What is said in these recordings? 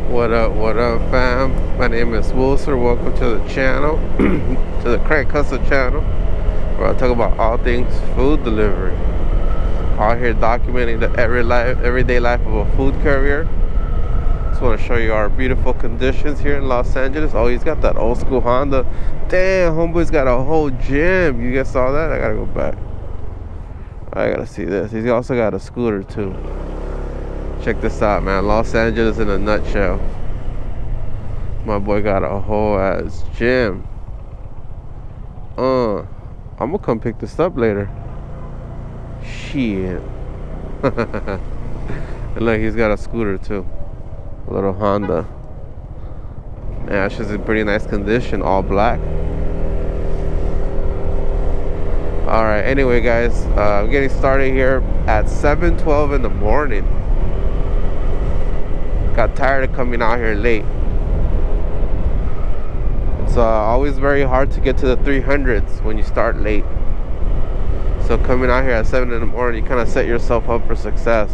What up, fam? My name is Wilson. Welcome to the channel, to the Craig Custom channel, where I talk about all things food delivery. Out here documenting the everyday life of a food courier. Just want to show you our beautiful conditions here in Los Angeles. Oh, he's got that old school Honda. Damn, homeboy's got a whole gym. You guys saw that? I gotta go back. I gotta see this. He's also got a scooter too. Check this out, man. Los Angeles in a nutshell. My boy got a whole ass gym. I'm gonna come pick this up later. Shit. And look, he's got a scooter too. A little Honda. Man, it's just in pretty nice condition, all black. Alright, anyway guys, I'm getting started here at 7:12 in the morning. Got tired of coming out here late. It's always very hard to get to the 300s when you start late. So coming out here at 7 in the morning, you kind of set yourself up for success.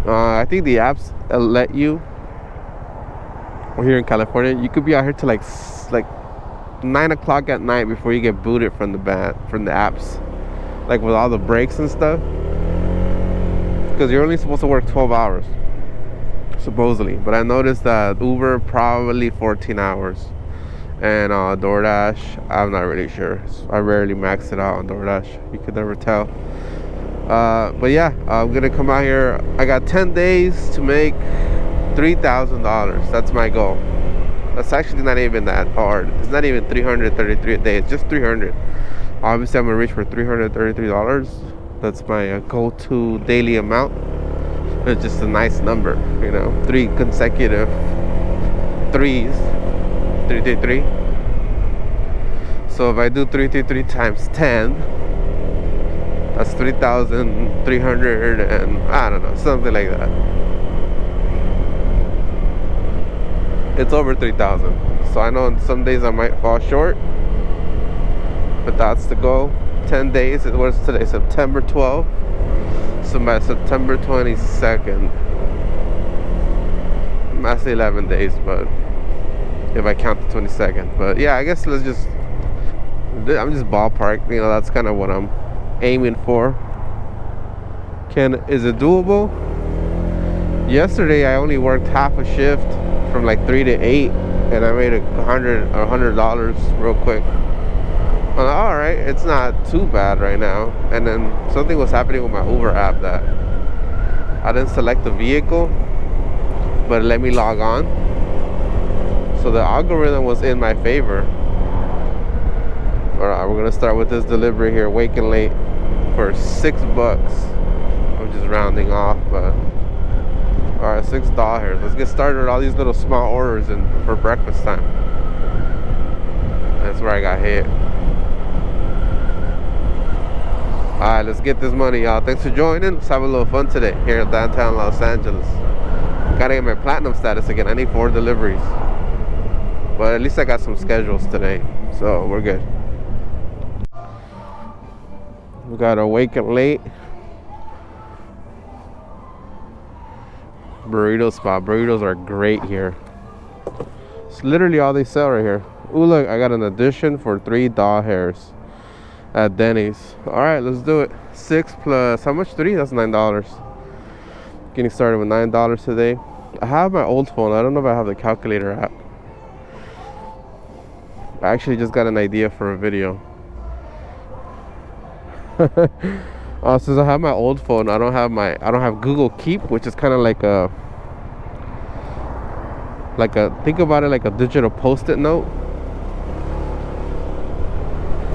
I think the apps let you, or here in California, you could be out here till like 9 o'clock at night before you get booted from the apps, like with all the breaks and stuff, because you're only supposed to work 12 hours supposedly. But I noticed that Uber probably 14 hours, and DoorDash, I'm not really sure. I rarely max it out on DoorDash. You could never tell. But yeah, I'm gonna come out here. I got 10 days to make $3,000. That's my goal. That's actually not even that hard. It's not even 333 a day. It's just 300. Obviously, I'm gonna reach for $333. That's my go-to daily amount. It's just a nice number, you know. 3 consecutive threes. 333. So if I do 333 times 10, that's 3,300 and I don't know, something like that. It's over 3,000. So I know some days I might fall short, but that's the goal. 10 days. What's today? September 12th. So by September 22nd, that's 11 days, but if I count the 22nd. But yeah, I guess I'm just ballpark. You know, that's kind of what I'm aiming for. Is it doable? Yesterday I only worked half a shift from like 3 to 8, and I made $100 real quick. Well, all right, it's not too bad right now. And then something was happening with my Uber app that I didn't select the vehicle, but it let me log on. So the algorithm was in my favor. All right, we're gonna start with this delivery here, waking late, for $6. I'm just rounding off, but all right, $6 here. Let's get started with all these little small orders and for breakfast time. That's where I got hit. Alright, let's get this money, y'all. Thanks for joining. Let's have a little fun today here in downtown Los Angeles. Gotta get my platinum status again. I need 4 deliveries. But at least I got some schedules today, so we're good. We got a wake up late burrito spot. Burritos are great here. It's literally all they sell right here. Ooh, look, I got an addition for $3 hairs at Denny's. All right, let's do it. 6 plus how much? 3? That's $9. Getting started with $9 today. I have my old phone. I don't know if I have the calculator app. I actually just got an idea for a video. Since I have my old phone, I don't have Google Keep, which is kind of like a think about it like a digital post-it note.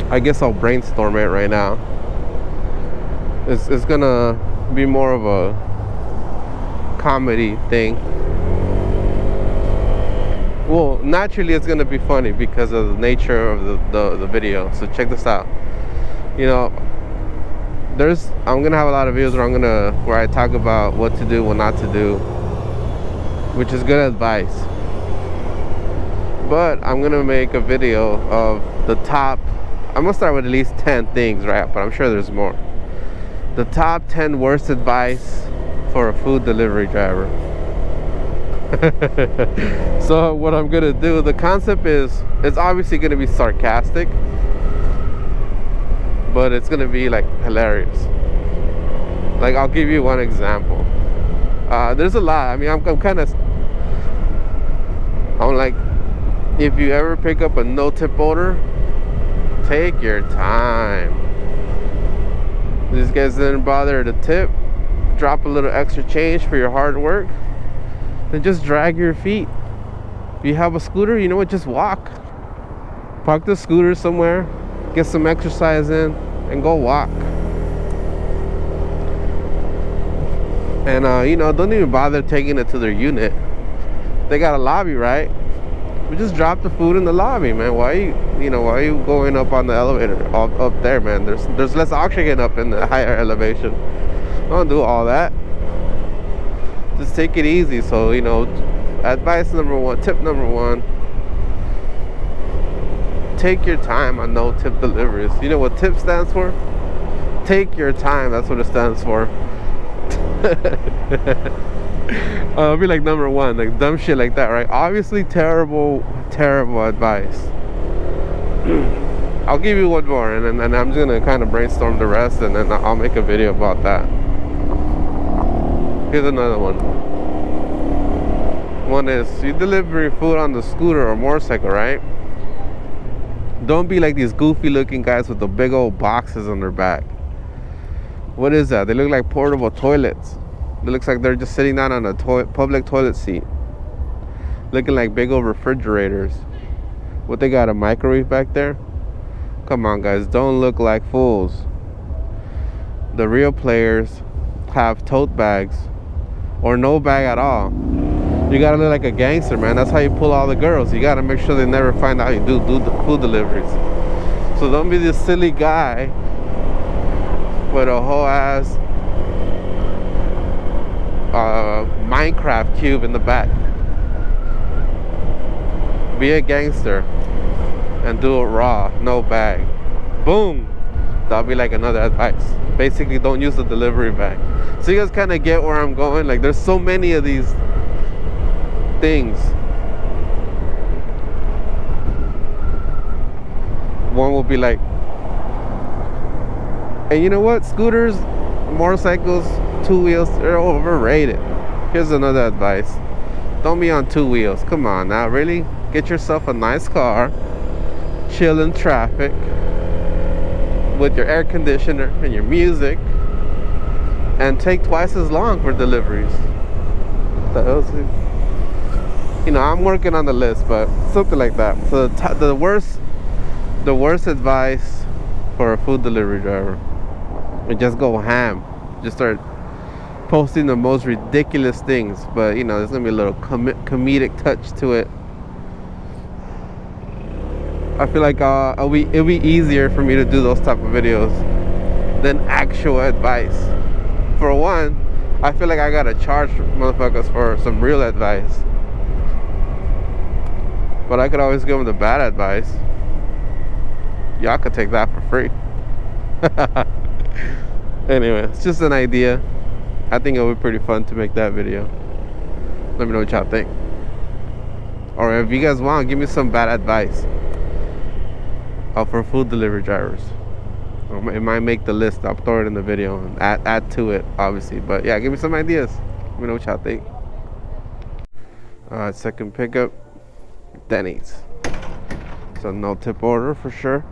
I guess I'll brainstorm it right now. It's gonna be more of a comedy thing. Well, naturally it's gonna be funny because of the nature of the video. So check this out. You know, I'm gonna have a lot of videos where I talk about what to do, what not to do, which is good advice. But I'm gonna make a video of the top. I'm gonna start with at least 10 things, right? But I'm sure there's more. The top 10 worst advice for a food delivery driver. So what I'm gonna do, the concept is, it's obviously gonna be sarcastic, but it's gonna be like hilarious. Like, I'll give you one example. There's a lot. I mean, I'm like, if you ever pick up a no-tip order, take your time. These guys didn't bother to tip, drop a little extra change for your hard work, then just drag your feet. If you have a scooter, you know what, just walk. Park the scooter somewhere, get some exercise in, and go walk. And you know, don't even bother taking it to their unit. They got a lobby, right? We just drop the food in the lobby, man. Why are you going up on the elevator up there, man? There's less oxygen up in the higher elevation. Don't do all that. Just take it easy. So, you know, advice number one, tip number one, take your time on no tip deliveries. You know what tip stands for? Take your time. That's what it stands for. It'll be like number one, like dumb shit like that, right? Obviously terrible advice. I'll give you one more, and then I'm just gonna kind of brainstorm the rest, and then I'll make a video about that. Here's another one. One is, you deliver food on the scooter or motorcycle, right? Don't be like these goofy looking guys with the big old boxes on their back. What is that? They look like portable toilets. It looks like they're just sitting down on a public toilet seat, looking like big old refrigerators. What, they got a microwave back there? Come on, guys, don't look like fools. The real players have tote bags or no bag at all. You gotta look like a gangster, man. That's how you pull all the girls. You gotta make sure they never find out you do the food deliveries. So don't be this silly guy with a whole ass Minecraft cube in the back. Be a gangster and do it raw, no bag. Boom. That'll be like another advice. Basically, don't use the delivery bag. So you guys kind of get where I'm going. Like, there's so many of these things. One will be like, and you know what, scooters, motorcycles, two wheels, they're overrated. Here's another advice. Don't be on two wheels. Come on now, really? Get yourself a nice car, chill in traffic with your air conditioner and your music, and take twice as long for deliveries. You know, I'm working on the list, but something like that. So the worst advice for a food delivery driver, and just go ham. Just start posting the most ridiculous things, but you know, there's gonna be a little comedic touch to it. I feel like it'll be easier for me to do those type of videos than actual advice. For one, I feel like I gotta charge motherfuckers for some real advice, but I could always give them the bad advice. Y'all could take that for free. Anyway, it's just an idea. I think it'll be pretty fun to make that video. Let me know what y'all think. Or if you guys want, give me some bad advice for food delivery drivers. It might make the list. I'll throw it in the video and add to it, obviously. But yeah, give me some ideas. Let me know what y'all think. Second pickup, Denny's. So no tip order for sure.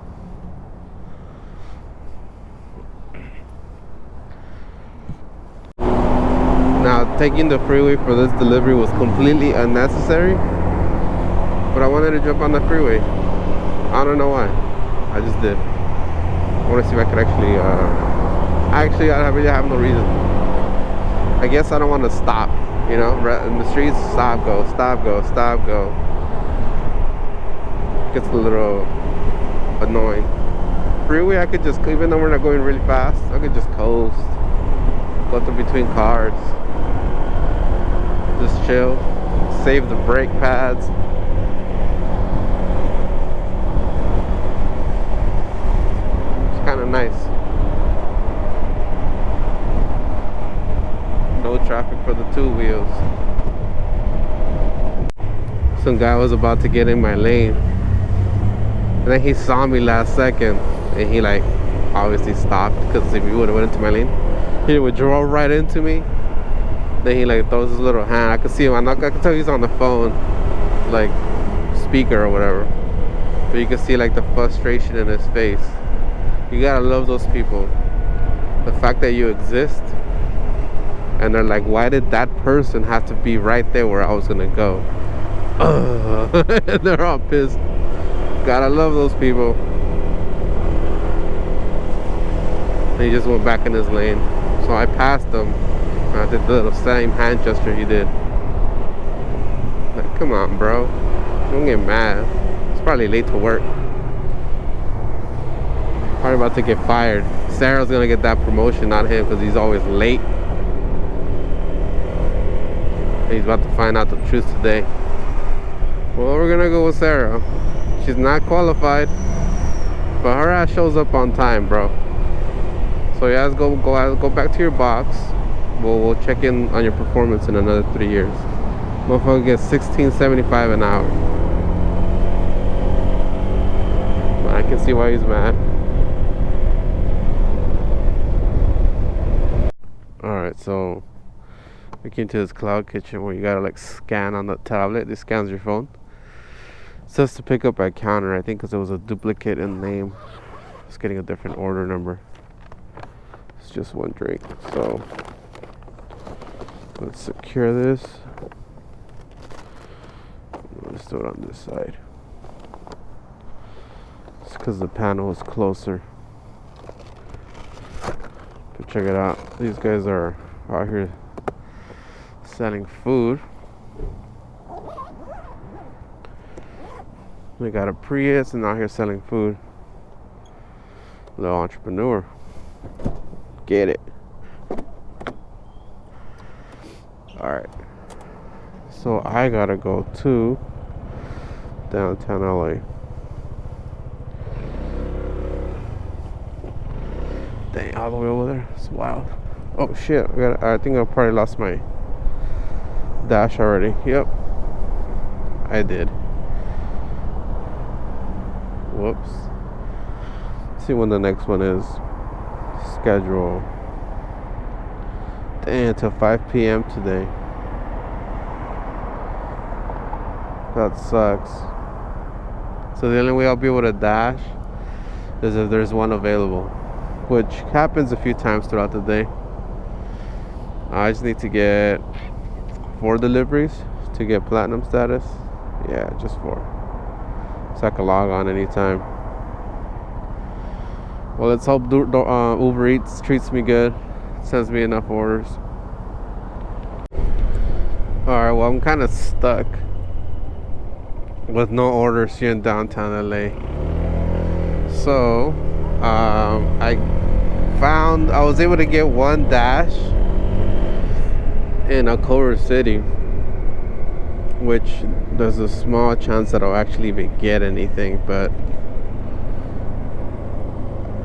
Now, taking the freeway for this delivery was completely unnecessary, but I wanted to jump on the freeway. I don't know why. I just did. I want to see if I could actually, I really have no reason. I guess I don't want to stop, you know, in the streets. Stop, go, stop, go, stop, go. Gets a little annoying. Freeway, I could just, even though we're not going really fast, I could just coast, go through between cars, just chill, save the brake pads. It's kind of nice. No traffic for the two wheels. some guy was about to get in my lane, and then he saw me last second, and he like obviously stopped, because if he would have went into my lane, he would drove right into me. Then he like throws his little hand. I could see him. I could tell he's on the phone, like speaker or whatever, but you can see like the frustration in his face. You gotta love those people. The fact that you exist, and they're like, why did that person have to be right there where I was gonna go? They're all pissed. Gotta love those people. And he just went back in his lane, so I passed him. I did the little same hand gesture he did. Like, come on, bro. Don't get mad. He's probably late to work. Probably about to get fired. Sarah's gonna get that promotion, not him, because he's always late. He's about to find out the truth today. Well, we're gonna go with Sarah. She's not qualified, but her ass shows up on time, bro. So you guys go back to your box. We'll check in on your performance in another 3 years. Motherfucker gets $16.75 an hour. I can see why he's mad. Alright, so we came to this cloud kitchen where you gotta like scan on the tablet. It scans your phone. It says to pick up at counter, I think, because it was a duplicate in name. It's getting a different order number. It's just one drink. So let's secure this. Let's do it on this side. It's because the panel is closer. But check it out. These guys are out here selling food. They got a Prius and out here selling food. Little entrepreneur. Get it. Alright. So I gotta go to downtown LA. Dang, all the way over there. It's wild. Oh shit. I think I probably lost my dash already. Yep. I did. Whoops. Let's see when the next one is. Schedule. Dang, till 5 p.m. today. That sucks. So the only way I'll be able to dash is if there's one available, which happens a few times throughout the day. I just need to get 4 deliveries to get platinum status. Yeah, just 4. So I can log on anytime. Well, let's hope UberEats treats me good, sends me enough orders. Alright, well, I'm kind of stuck with no orders here in downtown LA. So I was able to get 1 dash in Culver City, which there's a small chance that I'll actually even get anything, but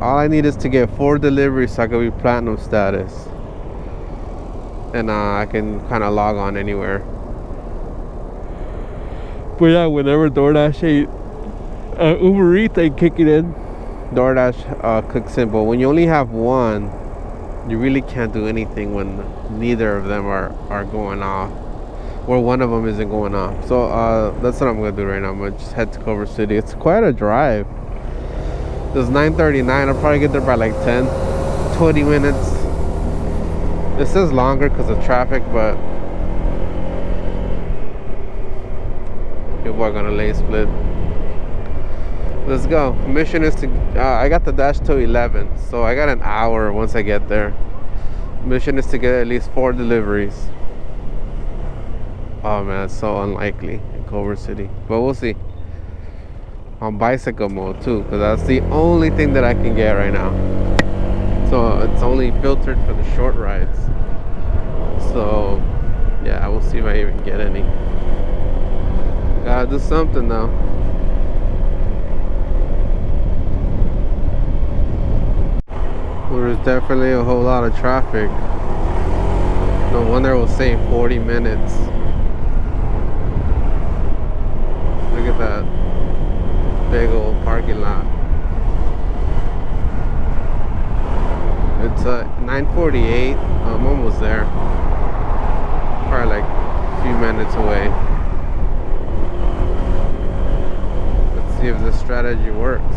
all I need is to get 4 deliveries so I can be platinum status, and I can kind of log on anywhere. But yeah, whenever DoorDash UberEats ain't kicking in, DoorDash clicks in. But when you only have 1, you really can't do anything when neither of them are going off, or one of them isn't going off. So that's what I'm gonna do right now. I'm gonna just head to Culver City. It's quite a drive. It's 9:39. I'll probably get there by like 20 minutes. It says longer because of traffic, but people are gonna lane split. Let's go. Mission is to I got the dash till 11, so I got an hour once I get there. Mission is to get at least 4 deliveries. Oh man, it's so unlikely in Culver City, but we'll see. On bicycle mode too, because that's the only thing that I can get right now. So it's only filtered for the short rides. So yeah, we'll see if I even get any. Gotta do something now. There's definitely a whole lot of traffic. No wonder it will say 40 minutes. that big old parking lot. It's 9:48. I'm almost there. Probably like a few minutes away. Let's see if this strategy works.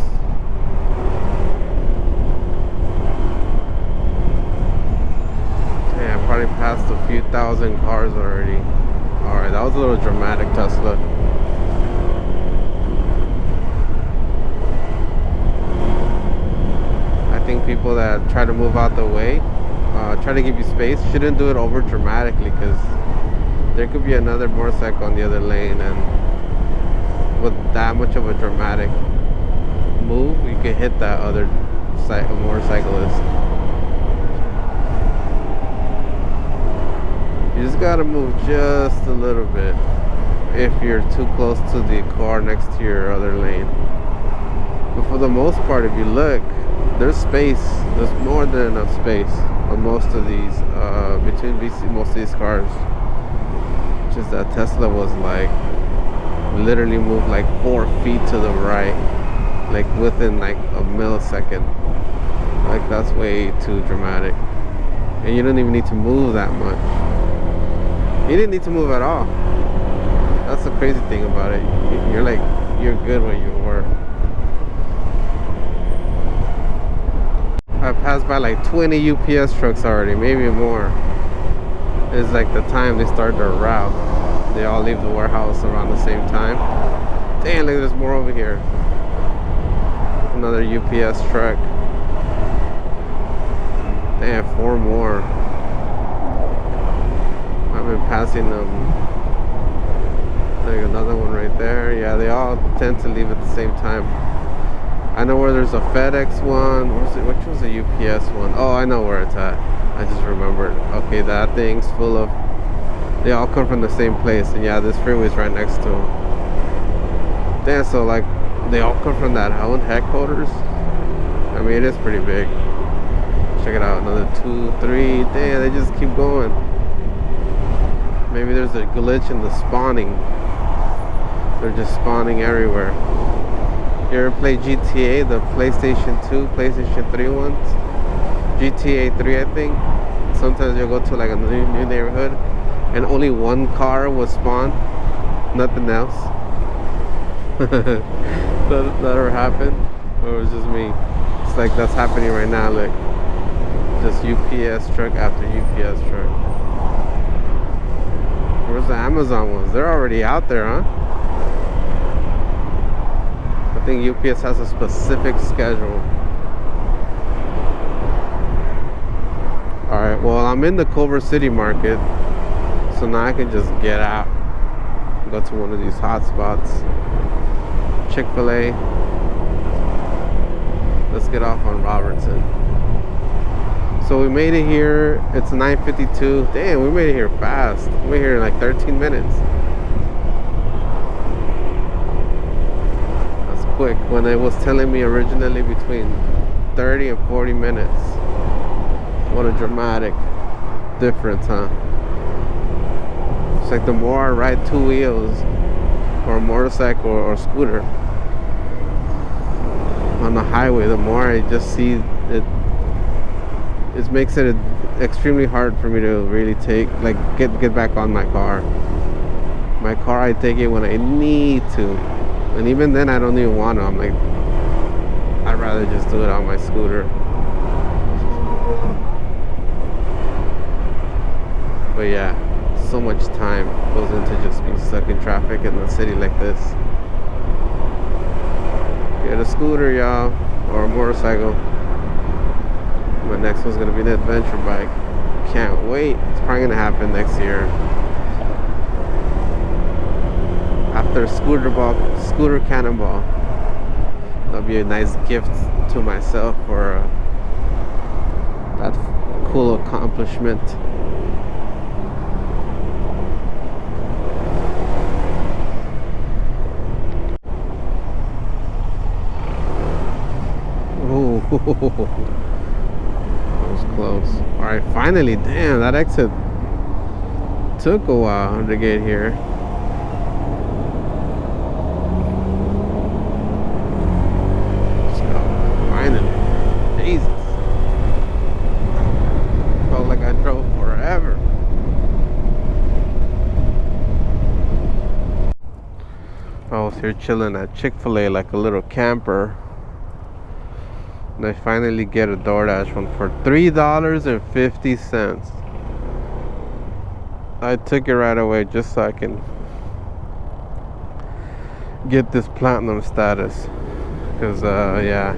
Yeah, I probably passed a few thousand cars already. Alright, that was a little dramatic, Tesla. I think people that try to move out the way, try to give you space, shouldn't do it over dramatically, because there could be another motorcycle on the other lane, and with that much of a dramatic move, you can hit that other motorcyclist. You just gotta move just a little bit if you're too close to the car next to your other lane. But for the most part, if you look, there's space. There's more than enough space on most of these, between most of these cars. Just that Tesla was like, literally moved like 4 feet to the right, like within like a millisecond. Like, that's way too dramatic. And you don't even need to move that much. You didn't need to move at all. That's the crazy thing about it. You're good where you were. I passed by like 20 UPS trucks already, maybe more. It's like the time they start their route. They all leave the warehouse around the same time. Damn, look, there's more over here. Another UPS truck. Damn, 4 more. I've been passing them. There's another one right there. Yeah, they all tend to leave at the same time. I know where there's a FedEx one. Which was a UPS one? Oh, I know where it's at. I just remembered. Okay, that thing's full of... They all come from the same place. And yeah, this freeway's right next to them. Damn, so like, they all come from that headquarters? I mean, it is pretty big. Check it out. Another 2, 3. Damn, they just keep going. Maybe there's a glitch in the spawning. They're just spawning everywhere. You ever play GTA, the PlayStation 2, PlayStation 3 ones? GTA 3, I think. Sometimes you'll go to like a new neighborhood and only one car will spawn, nothing else. that ever happened? Or it was just me? It's like that's happening right now. Look, just UPS truck after UPS truck. Where's the Amazon ones? They're already out there, huh? I think UPS has a specific schedule. Alright, well, I'm in the Culver City Market, so now I can just get out, go to one of these hot spots. Chick-fil-A. Let's get off on Robertson. So we made it here. It's 9:52. Damn, we made it here fast. We made it here in like 13 minutes. That's quick. When it was telling me originally between 30 and 40 minutes. What a dramatic difference, huh? It's like the more I ride 2 wheels or a motorcycle or a scooter on the highway, the more I just see it. It makes it extremely hard for me to really get back on my car. My car, I take it when I need to, and even then I don't even want to. I'm like, I'd rather just do it on my scooter. But yeah, so much time goes into just being stuck in traffic in a city like this. Get a scooter, y'all, or a motorcycle. My next one's gonna be an adventure bike. Can't wait. It's probably gonna happen next year. After scooter cannonball. That'll be a nice gift to myself for that cool accomplishment. Oh. Close. Alright, finally. Damn, that exit took a while to get here. was here chilling at Chick-fil-A like a little camper. And I finally get a DoorDash one for $3.50. I took it right away just so I can get this platinum status. Because, yeah.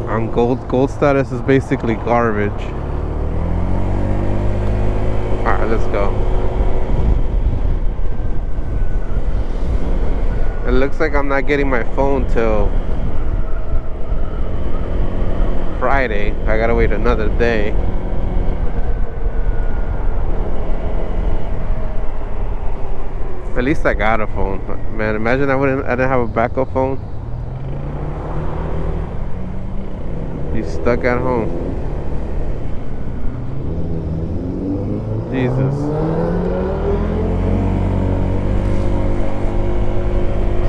On gold status is basically garbage. Alright, let's go. It looks like I'm not getting my phone till Friday. I gotta wait another day. At least I got a phone. Man, imagine I didn't have a backup phone. Be stuck at home. Jesus.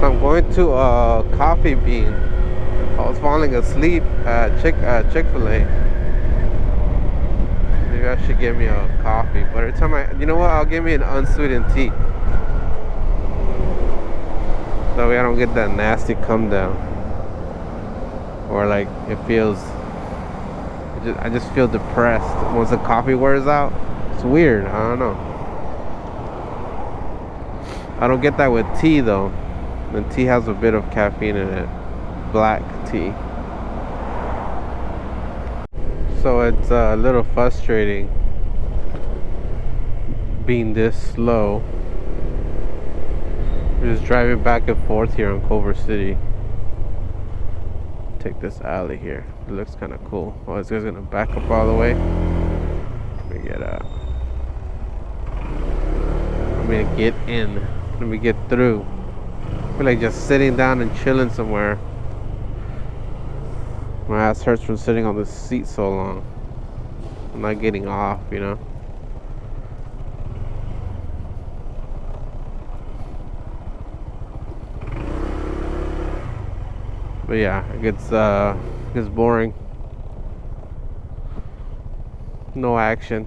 So I'm going to Coffee Bean. I was falling asleep at Chick-fil-A. Maybe I should get me a coffee. But every time you know what? I'll give me an unsweetened tea. That way I don't get that nasty come down. Or like it feels, I just feel depressed once the coffee wears out. It's weird. I don't know. I don't get that with tea though. And tea has a bit of caffeine in it. Black tea. So it's a little frustrating being this slow. We're just driving back and forth here on Culver City. Take this alley here. It looks kind of cool. Oh, this guy's gonna back up all the way. Let me get out. I'm gonna get in. Let me get through. I feel like just sitting down and chilling somewhere. My ass hurts from sitting on the seat so long. I'm not getting off, you know. But yeah, it gets boring. No action.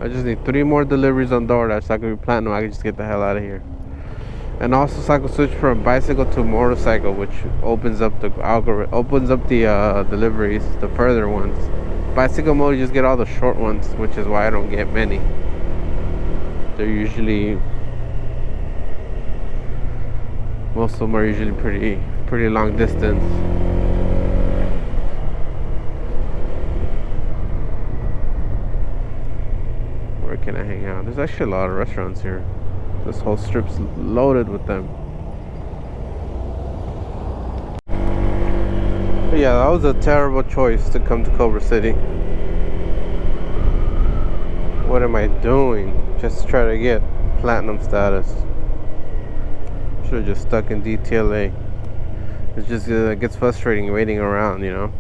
I just need 3 more deliveries on DoorDash so I can be platinum. I can just get the hell out of here. And also so I can switch from bicycle to motorcycle, which opens up the algorithm, opens up the deliveries, the further ones. Bicycle mode, you just get all the short ones, which is why I don't get many. They're usually, most of them are usually pretty long distance. Where can I hang out? There's actually a lot of restaurants here. This whole strip's loaded with them. But yeah, that was a terrible choice to come to Culver City. What am I doing? Just to try to get platinum status. Should have just stuck in DTLA. It's just it gets frustrating waiting around, you know.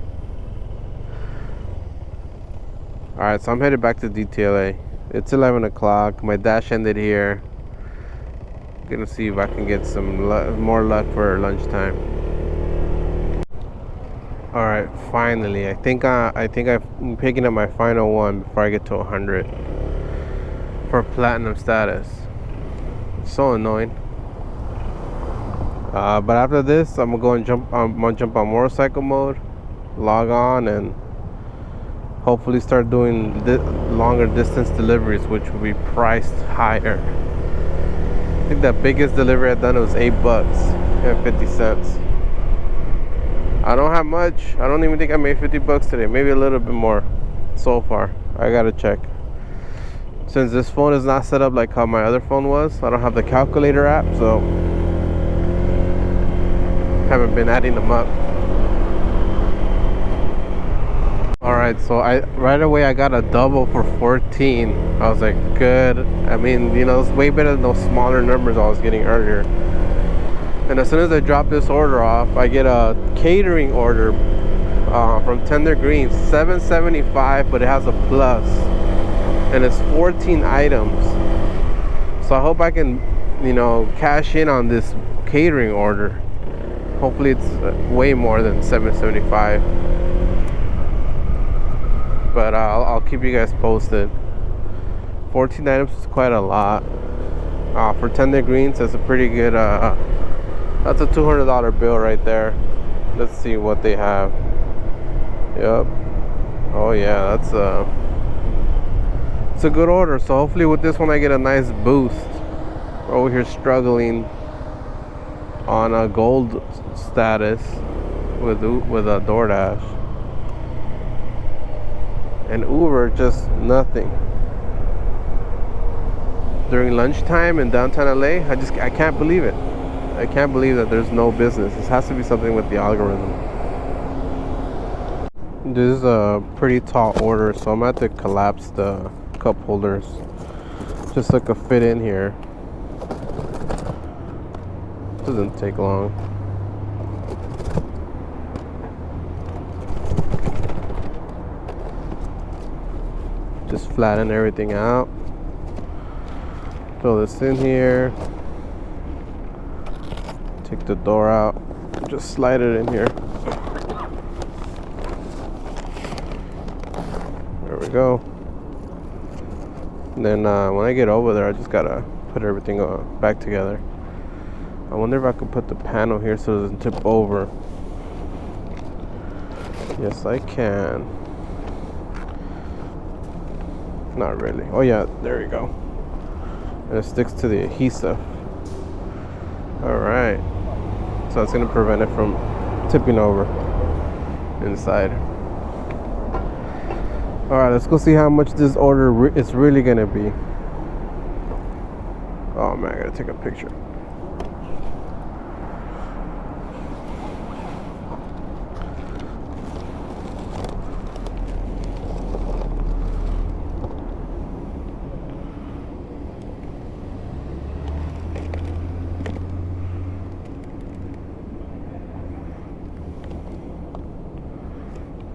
Alright, so I'm headed back to DTLA. It's 11 o'clock. My dash ended here. Gonna see if I can get some more luck for lunchtime. All right, finally. I think I'm picking up my final one before I get to 100 for platinum status. It's so annoying. But after this, I'm gonna jump on motorcycle mode, log on, and hopefully start doing longer distance deliveries, which will be priced higher. I think the biggest delivery I've done was $8.50. I don't have much. I don't even think I made $50 today. Maybe a little bit more so far. I gotta check. Since this phone is not set up like how my other phone was, I don't have the calculator app, so haven't been adding them up. Alright, so right away I got a double for 14. I was like, good. I mean, you know, it's way better than those smaller numbers I was getting earlier. And as soon as I drop this order off, I get a catering order from Tender Greens, $7.75, but it has a plus, and it's 14 items. So I hope I can, you know, cash in on this catering order. Hopefully it's way more than $7.75. But I'll keep you guys posted. 14 items is quite a lot. For 10 degrees, that's a pretty good, that's a $200 bill right there. Let's see what they have. Yep. Oh yeah, it's a good order. So hopefully with this one I get a nice boost. We're over here struggling on a gold status with a DoorDash. And Uber, just nothing. During lunchtime in downtown LA, I can't believe it. I can't believe that there's no business. This has to be something with the algorithm. This is a pretty tall order, so I'm going to have to collapse the cup holders just so it could fit in here. Doesn't take long. Just flatten everything out. Throw this in here. Take the door out. Just slide it in here. There we go. And then when I get over there, I just gotta put everything back together. I wonder if I could put the panel here so it doesn't tip over. Yes, I can. Not really. Oh yeah, there we go. And it sticks to the adhesive. Alright. So it's going to prevent it from tipping over inside. Alright, let's go see how much this order is really going to be. Oh man, I got to take a picture.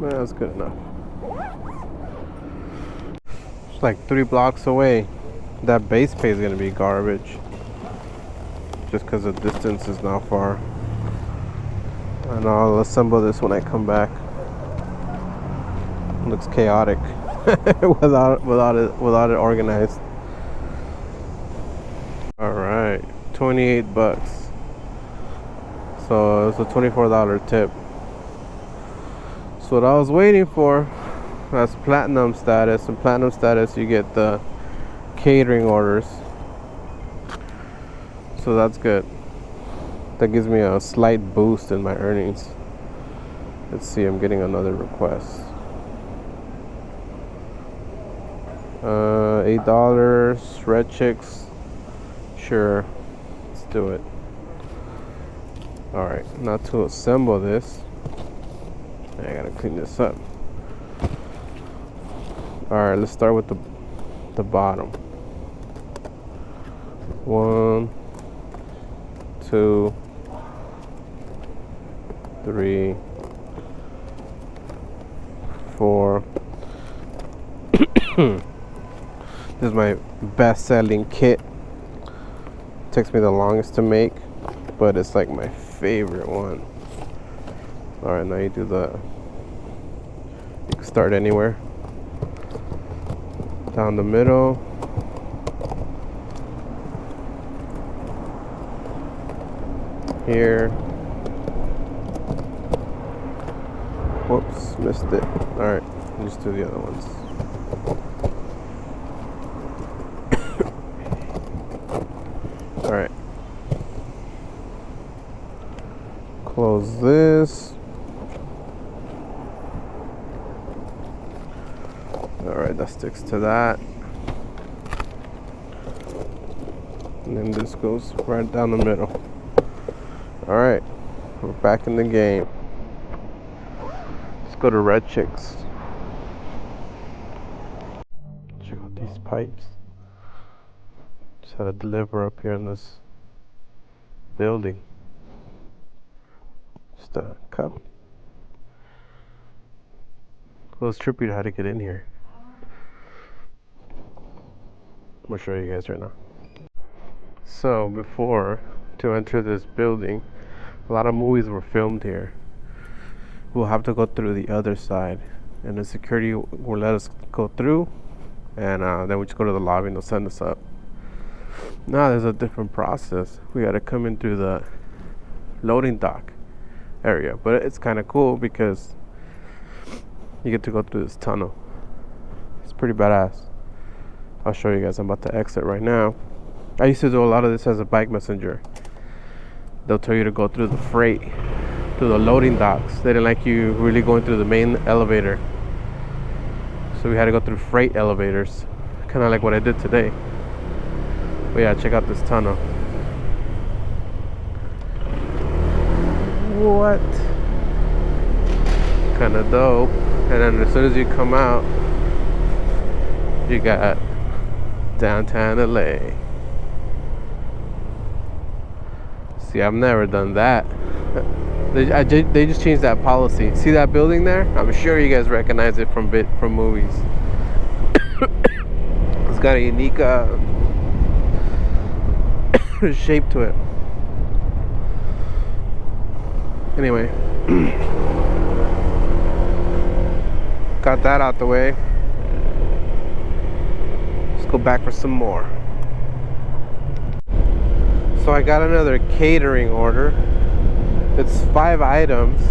That's good enough. It's like 3 blocks away. That base pay is gonna be garbage, just because the distance is not far. And I'll assemble this when I come back. It looks chaotic without it organized. All right, 28 bucks. So it's a $24 tip. What I was waiting for. That's platinum status, and platinum status you get the catering orders, so that's good. That gives me a slight boost in my earnings. Let's see, I'm getting another request. $8 red chicks. Sure, let's do it. All right, now to assemble this, I gotta clean this up. Alright, let's start with the bottom. 1, 2, 3, 4. This is my best selling kit. Takes me the longest to make, but it's like my favorite one. Alright, now you can start anywhere. Down the middle. Here. Whoops, missed it. Alright, let's do the other ones. Alright. Close this. Alright, that sticks to that. And then this goes right down the middle. Alright, we're back in the game. Let's go to Red Chicks. Check out these pipes. Just had a deliver up here in this building. Just a cup. Well, it's trippy to how to get in here. I'm gonna show you guys right now. So before, to enter this building, a lot of movies were filmed here. We'll have to go through the other side, and the security will let us go through, and then we just go to the lobby and they'll send us up. Now there's a different process. We got to come in through the loading dock area, but it's kind of cool because you get to go through this tunnel. It's pretty badass. I'll show you guys. I'm about to exit right now. I used to do a lot of this as a bike messenger. They'll tell you to go through the freight, through the loading docks. They didn't like you really going through the main elevator, so we had to go through freight elevators, kind of like what I did today. But yeah, check out this tunnel. What? Kind of dope. And then as soon as you come out, you got downtown LA. See, I've never done that. They just changed that policy. See that building there? I'm sure you guys recognize it from movies. It's got a unique shape to it. Anyway, got that out the way. Let's go back for some more. So I got another catering order. It's 5 items.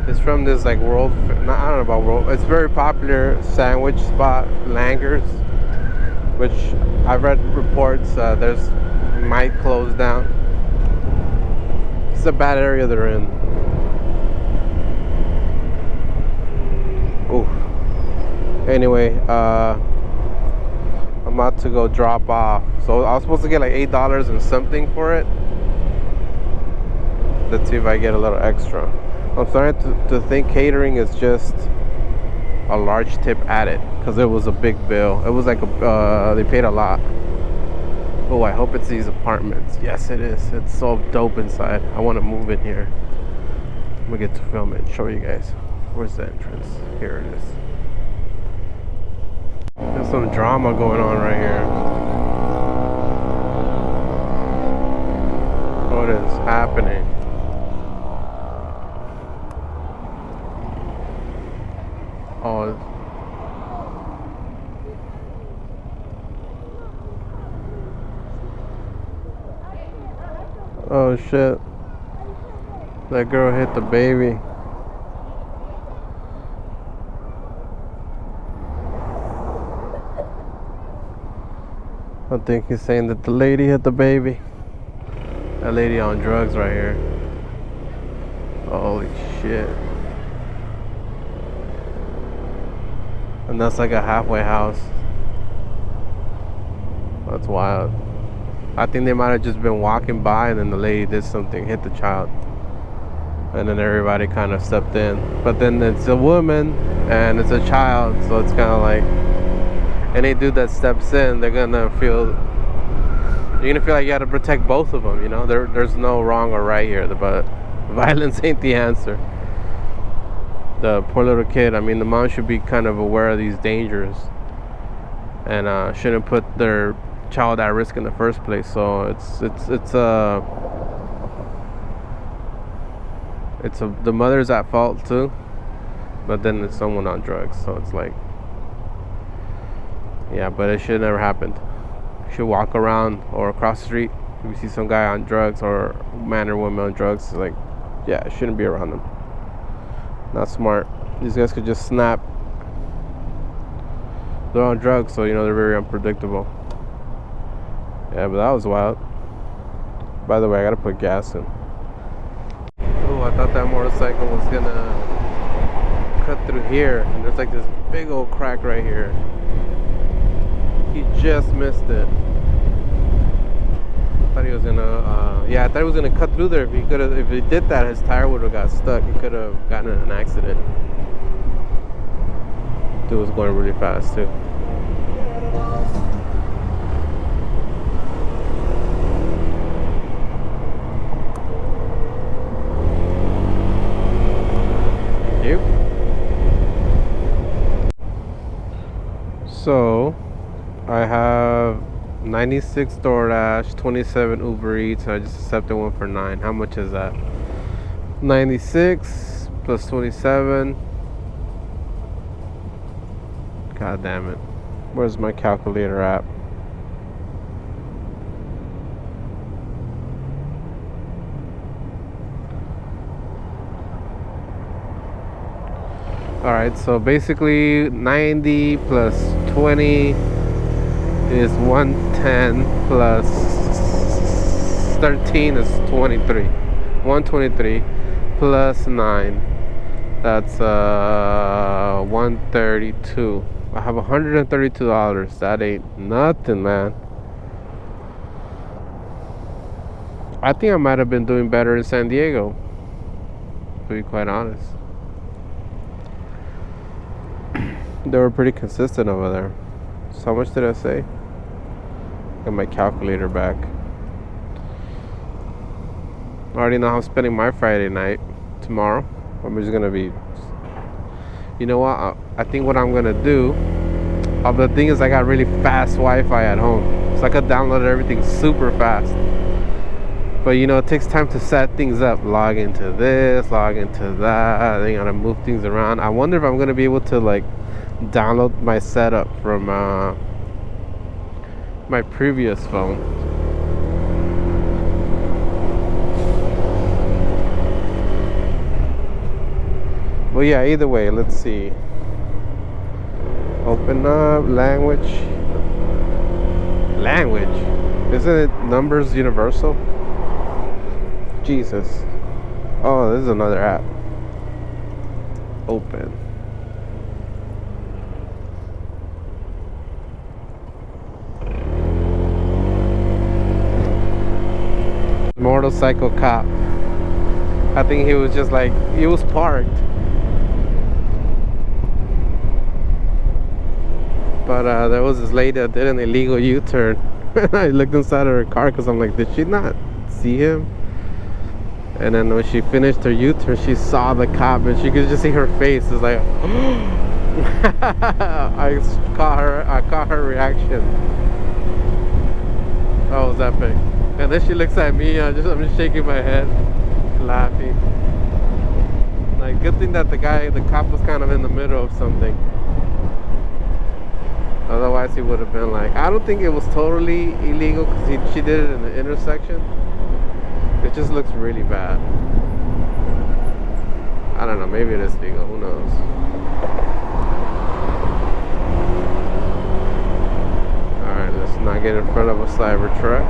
It's from this like I don't know about world. It's very popular sandwich spot, Langer's, which I've read reports might close down. It's a bad area they're in. Oh. Anyway, I'm about to go drop off. So I was supposed to get like $8 and something for it. Let's see if I get a little extra. I'm starting to think catering is just a large tip added, because it was a big bill. It was like they paid a lot. Oh, I hope it's these apartments. Yes, it is. It's so dope inside. I want to move in here. I'm gonna get to film it and show you guys. Where's the entrance? Here it is. There's some drama going on right here. What is happening? Oh shit. That girl hit the baby. I think he's saying that the lady hit the baby. That lady on drugs right here. Holy shit. And that's like a halfway house. That's wild. I think they might have just been walking by and then the lady did something, hit the child. And then everybody kind of stepped in. But then it's a woman and it's a child, so it's kind of like any dude that steps in, they're gonna feel, you're gonna feel like you gotta protect both of them, you know? There's no wrong or right here, but violence ain't the answer. The poor little kid, I mean, the mom should be kind of aware of these dangers and shouldn't put their child at risk in the first place. So the mother's at fault too, but then it's someone on drugs, so it's like, yeah, but it should never happened. You should walk around or across the street, if you see some guy on drugs or man or woman on drugs, it's like, yeah, it shouldn't be around them. Not smart. These guys could just snap. They're on drugs, so you know they're very unpredictable. Yeah, but that was wild. By the way, I gotta put gas in. Oh, I thought that motorcycle was gonna cut through here, and there's like this big old crack right here. He just missed it. I thought he was gonna, I thought he was gonna cut through there. If he did that, his tire would have got stuck. He could have gotten in an accident. Dude was going really fast too. So I have 96 DoorDash, 27 UberEats, and I just accepted one for 9. How much is that? 96 plus 27. God damn it. Where's my calculator at? All right, so basically 90 plus 20 is 110 plus 13 is 23. 123 plus 9. That's 132. I have $132. That ain't nothing, man. I think I might have been doing better in San Diego, to be quite honest. They were pretty consistent over there. So how much did I say? Got my calculator back. I already know how I'm spending my Friday night. Tomorrow I'm just gonna be, you know what, I think what I'm gonna do, the thing is I got really fast Wi-Fi at home, so I could download everything super fast. But you know, it takes time to set things up, log into this, log into that, then you gotta move things around. I wonder if I'm gonna be able to like download my setup from my previous phone. Well, yeah, either way, let's see. Open up language. Isn't it numbers universal? Jesus. Oh, this is another app. Open. Motorcycle cop. I think he was just like, he was parked. But there was this lady that did an illegal U-turn. I looked inside of her car because I'm like, did she not see him? And then when she finished her U-turn, she saw the cop and she could just see her face. It's like, I caught her reaction. That was epic. And then she looks at me, I'm just shaking my head, laughing. Like, good thing that the cop was kind of in the middle of something. Otherwise, he would have been like, I don't think it was totally illegal because she did it in the intersection. It just looks really bad. I don't know, maybe it is legal, who knows. Alright, let's not get in front of a cyber truck.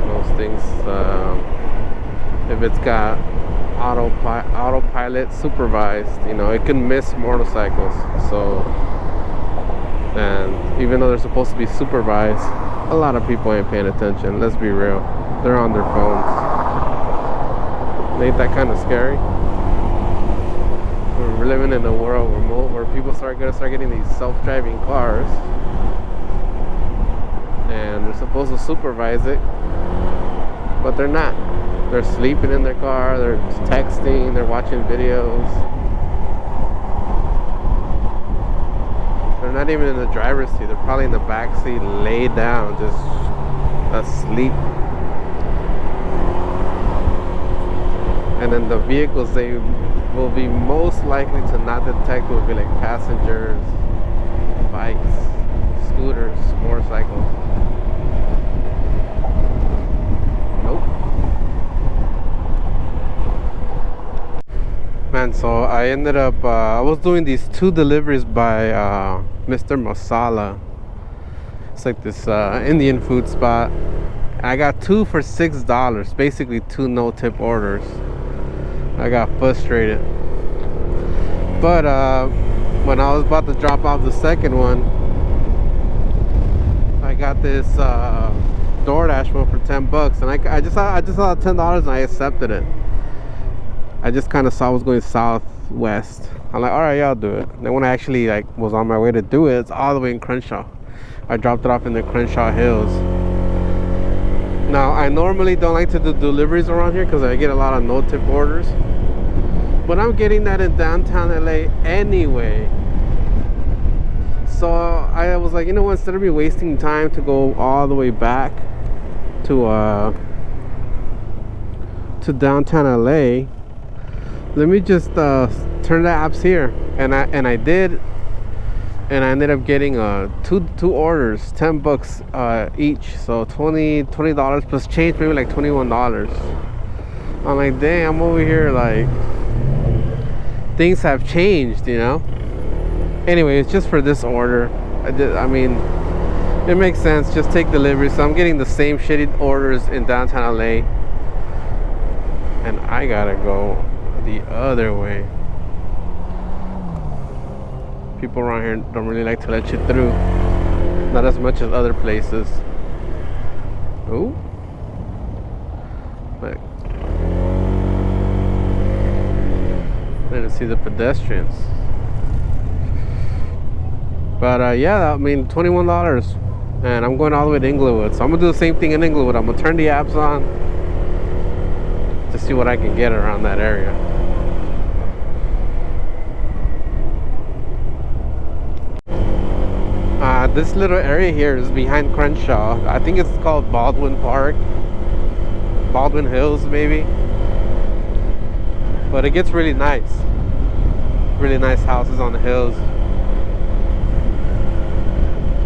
Those things, if it's got autopilot supervised, you know, it can miss motorcycles. So, and even though they're supposed to be supervised, a lot of people ain't paying attention. Let's be real, they're on their phones. Ain't that kind of scary? We're living in a world where people gonna start getting these self-driving cars, and they're supposed to supervise it, but they're not. They're sleeping in their car, they're texting, they're watching videos. They're not even in the driver's seat, they're probably in the back seat, laid down, just asleep. And then the vehicles they will be most likely to not detect will be like passengers, bikes, scooters, motorcycles. Man, so I ended up I was doing these 2 deliveries by Mr. Masala. It's like this Indian food spot. I got 2 for $6, basically 2 no-tip orders. I got frustrated, but when I was about to drop off the second one, I got this DoorDash one for $10, and I just saw $10 and I accepted it. I just kind of saw I was going southwest. I'm like, all right, yeah, I'll do it. And then when I actually was on my way to do it, it's all the way in Crenshaw. I dropped it off in the Crenshaw Hills. Now, I normally don't like to do deliveries around here because I get a lot of no-tip orders. But I'm getting that in downtown LA anyway. So I was like, you know what? Instead of me wasting time to go all the way back to downtown LA, let me just turn the apps here. And I did. And I ended up getting two orders, $10 each, so $20 plus change, maybe like $21. I'm like, dang, I'm over here like things have changed, you know. Anyway, it's just for this order. I mean, it makes sense. Just take delivery. So I'm getting the same shitty orders in downtown LA, and I gotta go the other way. People around here don't really like to let you through. Not as much as other places. Ooh. But I didn't see the pedestrians. But yeah, I mean, $21. And I'm going all the way to Inglewood. So I'm gonna do the same thing in Inglewood. I'm gonna turn the apps on to see what I can get around that area. This little area here is behind Crenshaw. I think it's called Baldwin Park. Baldwin Hills, maybe. But it gets really nice. Really nice houses on the hills.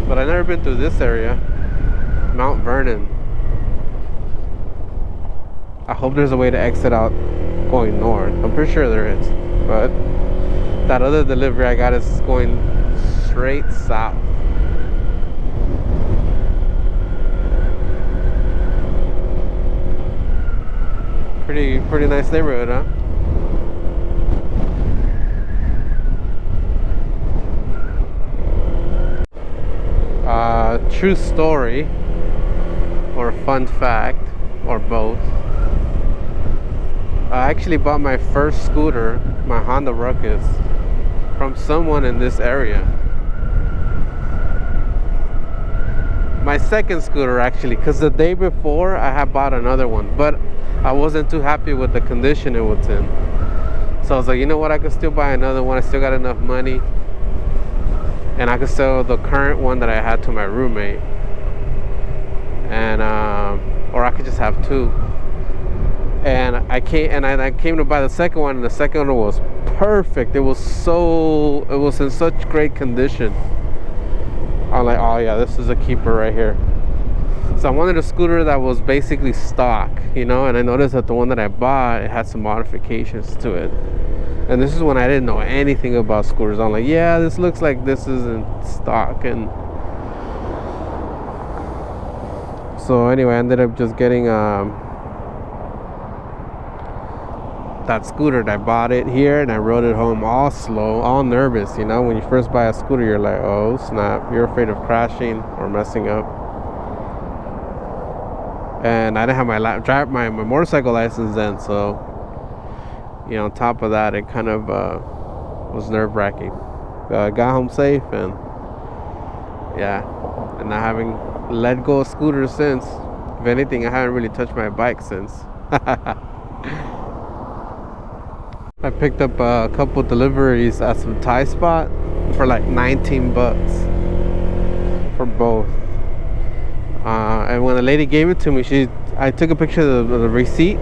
But I've never been through this area. Mount Vernon. I hope there's a way to exit out going north. I'm pretty sure there is. But that other delivery I got is going straight south. Pretty nice neighborhood, huh? True story or fun fact or both. I actually bought my first scooter, my Honda Ruckus, from someone in this area. My second scooter, actually, because the day before I had bought another one, but I wasn't too happy with the condition it was in. So I was like, you know what, I could still buy another one. I still got enough money, and I could sell the current one that I had to my roommate, and or I could just have two. And I came to buy the second one, and the second one was perfect. It was in such great condition. I'm like, oh yeah, this is a keeper right here. So I wanted a scooter that was basically stock, you know, and I noticed that the one that I bought, it had some modifications to it. And this is when I didn't know anything about scooters. I'm like, yeah, this looks like this isn't stock. And so anyway, I ended up just getting that scooter. I bought it here and I rode it home all slow, all nervous. You know, when you first buy a scooter, you're like, oh snap, you're afraid of crashing or messing up. And I didn't have my motorcycle license then, so you know, on top of that, it kind of was nerve-wracking. Got home safe, and yeah, and not having let go of scooters since. If anything, I haven't really touched my bike since. I picked up a couple deliveries at some Thai spot for like $19 for both. And when the lady gave it to me, I took a picture of the receipt,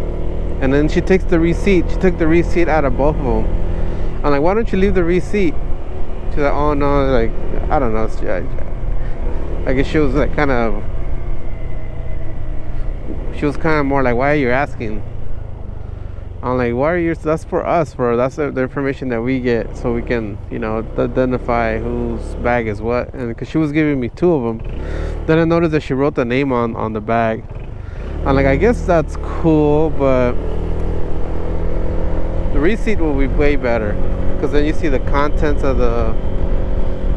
and then she takes the receipt. She took the receipt out of both of them. I'm like, why don't you leave the receipt? She's like, oh no, like, I don't know. I guess she was like she was kind of more like, why are you asking? I'm like, why are you? That's for us, that's the information that we get, so we can, you know, identify whose bag is what. And because she was giving me two of them, then I noticed that she wrote the name on the bag. I'm like, I guess that's cool, but the receipt will be way better, because then you see the contents of the.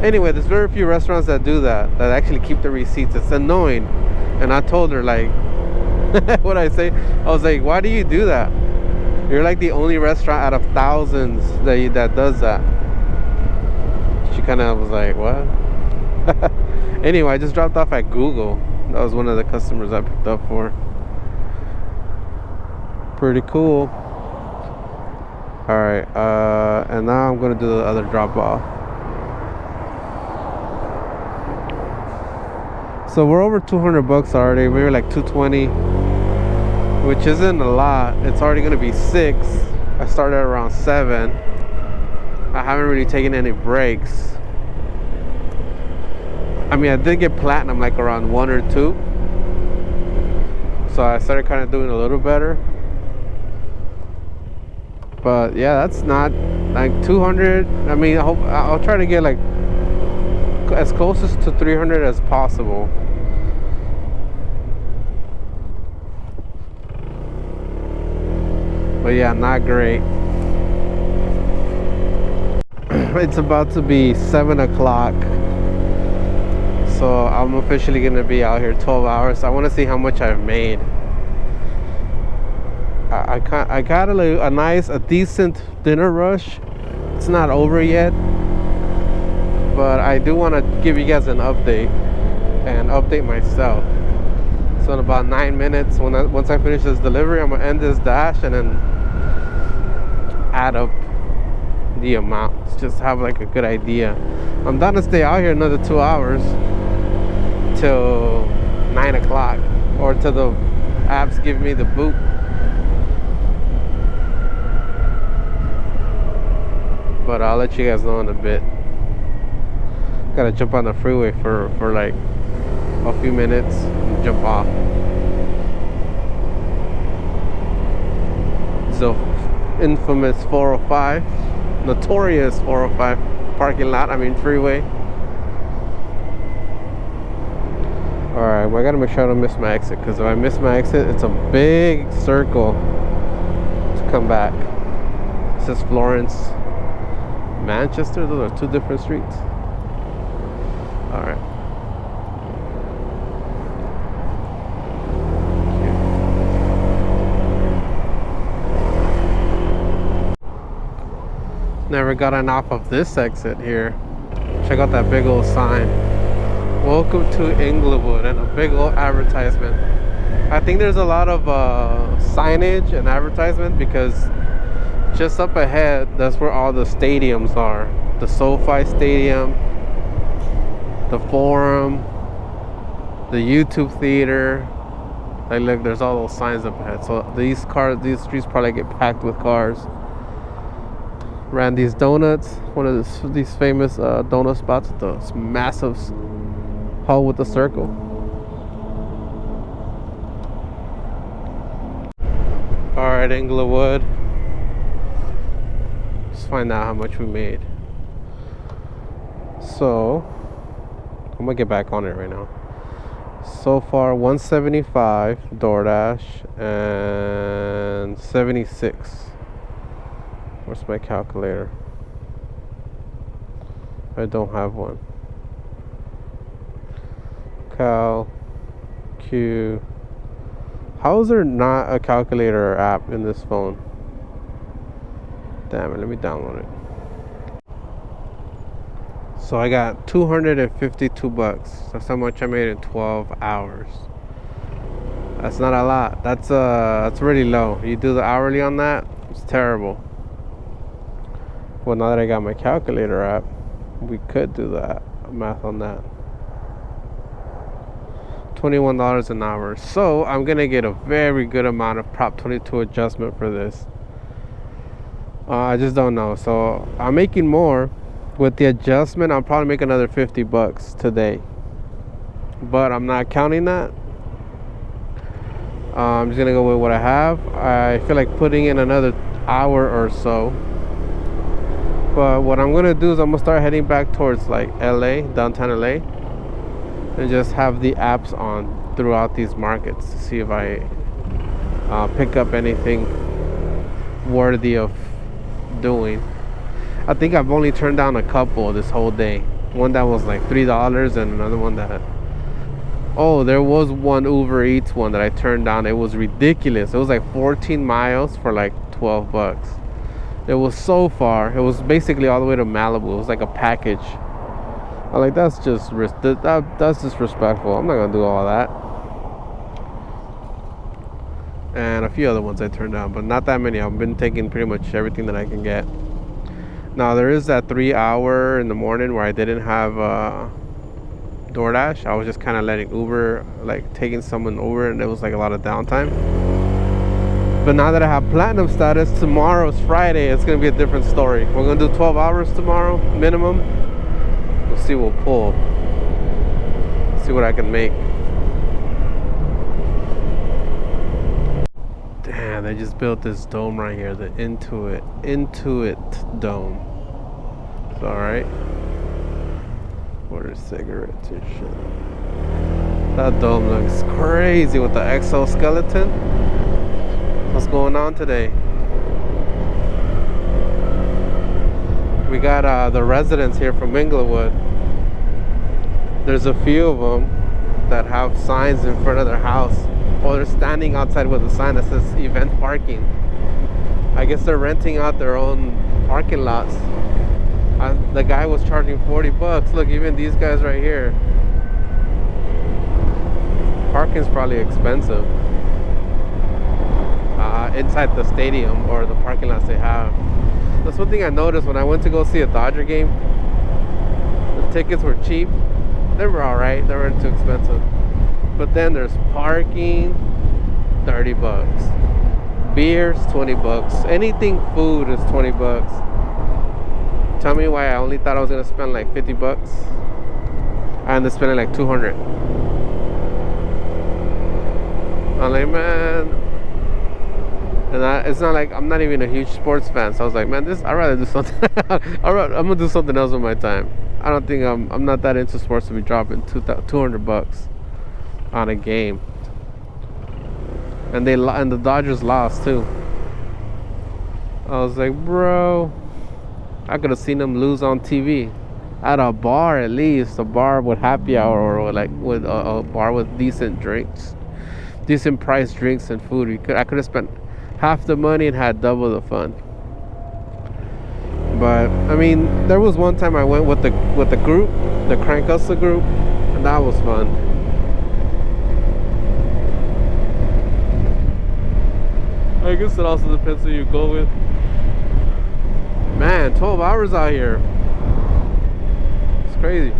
Anyway, there's very few restaurants that do that actually keep the receipts. It's annoying. And I told her, like, what I say, I was like, why do you do that? You're like the only restaurant out of thousands that does that. She kind of was like, what? Anyway, I just dropped off at Google. That was one of the customers I picked up for. Pretty cool. Alright, and now I'm gonna do the other drop off. So we're over $200 already. We were like $220, which isn't a lot. It's already gonna be 6. I started around 7. I haven't really taken any breaks. I mean, I did get platinum like around 1 or 2, so I started kind of doing a little better. But yeah, that's not like 200. I mean, I'll try to get like as closest to 300 as possible. But yeah, not great. It's about to be 7 o'clock. So I'm officially gonna be out here 12 hours. I want to see how much I've made. I got a decent dinner rush. It's not over yet, but I do want to give you guys an update and update myself. So in about 9 minutes, once I finish this delivery, I'm gonna end this dash and then add up the amounts. Just have like a good idea. I'm down to stay out here another 2 hours till 9 o'clock, or till the apps give me the boot. But I'll let you guys know in a bit. Gotta jump on the freeway for like a few minutes and jump off. So infamous 405, notorious 405 parking lot, freeway. Alright, well, I gotta make sure I don't miss my exit, because if I miss my exit, it's a big circle to come back. It says Florence, Manchester. Those are two different streets. Alright. Never gotten off of this exit here. Check out that big old sign. Welcome to Inglewood, and a big old advertisement. I think there's a lot of signage and advertisement because just up ahead, that's where all the stadiums are. The SoFi Stadium, the Forum, the YouTube Theater. Like, look, there's all those signs up ahead. So these streets probably get packed with cars. Randy's Donuts, one of these famous donut spots with the massive hole with the circle. Alright, Inglewood. Let's find out how much we made. So I'm gonna get back on it right now. So far 175 DoorDash and 76. Where's my calculator? I don't have one. Q. How is there not a calculator app in this phone? Damn it, let me download it. So I got 252 bucks. That's how much I made in 12 hours. That's not a lot. That's really low. You do the hourly on that, it's terrible. Well, now that I got my calculator app, we could do that math on that. $21 an hour. So I'm gonna get a very good amount of Prop 22 adjustment for this. I just don't know. So I'm making more. With the adjustment, I'll probably make another 50 bucks today. But I'm not counting that. I'm just gonna go with what I have. I feel like putting in another hour or so. But what I'm gonna do is I'm gonna start heading back towards like LA, downtown LA, and just have the apps on throughout these markets to see if I pick up anything worthy of doing. I think I've only turned down a couple this whole day. One that was like $3 and another one that... Oh, there was one UberEats one that I turned down. It was ridiculous. It was like 14 miles for like 12 bucks. It was so far. It was basically all the way to Malibu. It was like a package. I'm like, that's just that's disrespectful. I'm not gonna do all that. And a few other ones I turned down, but not that many. I've been taking pretty much everything that I can get. Now there is that 3 hour in the morning where I didn't have DoorDash. I was just kind of letting Uber, like taking someone over, and it was like a lot of downtime. But now that I have platinum status, tomorrow's Friday, it's gonna be a different story. We're gonna do 12 hours tomorrow minimum. We'll see what we'll pull. See what I can make. Damn, they just built this dome right here, the Intuit dome. It's alright. Order cigarettes and shit. That dome looks crazy with the exoskeleton. What's going on today? We got the residents here from Inglewood. There's a few of them that have signs in front of their house. Or they're standing outside with a sign that says event parking. I guess they're renting out their own parking lots. The guy was charging $40. Look, even these guys right here. Parking's probably expensive. Inside the stadium or the parking lots they have. That's one thing I noticed when I went to go see a Dodger game. The tickets were cheap. They were alright. They weren't too expensive. But then there's parking, $30. Beers, $20. Anything food is $20. Tell me why I only thought I was gonna spend like $50. I ended up spending like $200. I'm like, man. And it's not like I'm not even a huge sports fan, so I was like, man, I'd rather do something. I'm gonna do something else with my time. I don't think I'm not that into sports to be dropping $200 on a game. And the Dodgers lost too. I was like, bro, I could have seen them lose on TV at a bar, at least a bar with happy hour, or like with a bar with decent drinks, decent priced drinks and food. I could have spent half the money and had double the fun. But I mean, there was one time I went with the group, the Crank Hustle group, and that was fun. I guess it also depends who you go with. Man, 12 hours out here. It's crazy.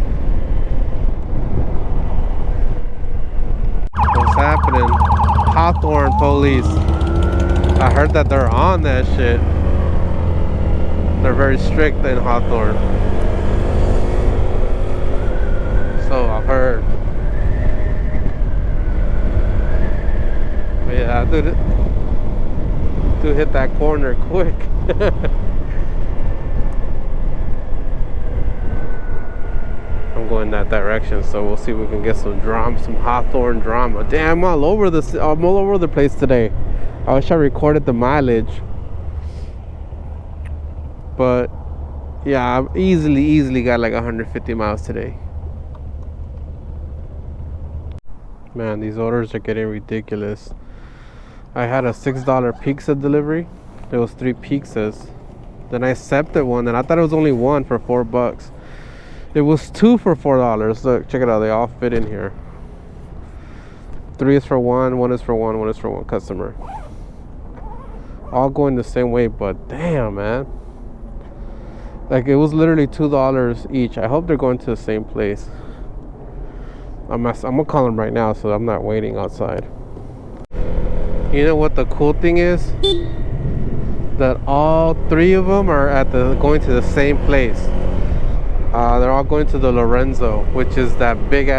What's happening? Hawthorne police. I heard that they're on that shit. They're very strict in Hawthorne. So I've heard. But yeah, dude hit that corner quick. I'm going that direction, so we'll see if we can get some drama, some Hawthorne drama. Damn, I'm all over the place today. I wish I recorded the mileage. But yeah, I've easily got like 150 miles today. Man, these orders are getting ridiculous. I had a $6 pizza delivery. There was 3 pizzas. Then I accepted one, and I thought it was only one for $4. It was 2 for $4. Look, check it out. They all fit in here. 3 is for one is for one is for one customer. All going the same way, but damn, man. Like, it was literally $2 each. I hope they're going to the same place. I'm gonna call them right now, so I'm not waiting outside. You know what the cool thing is? That all 3 of them are going to the same place. They're all going to the Lorenzo, which is that big ass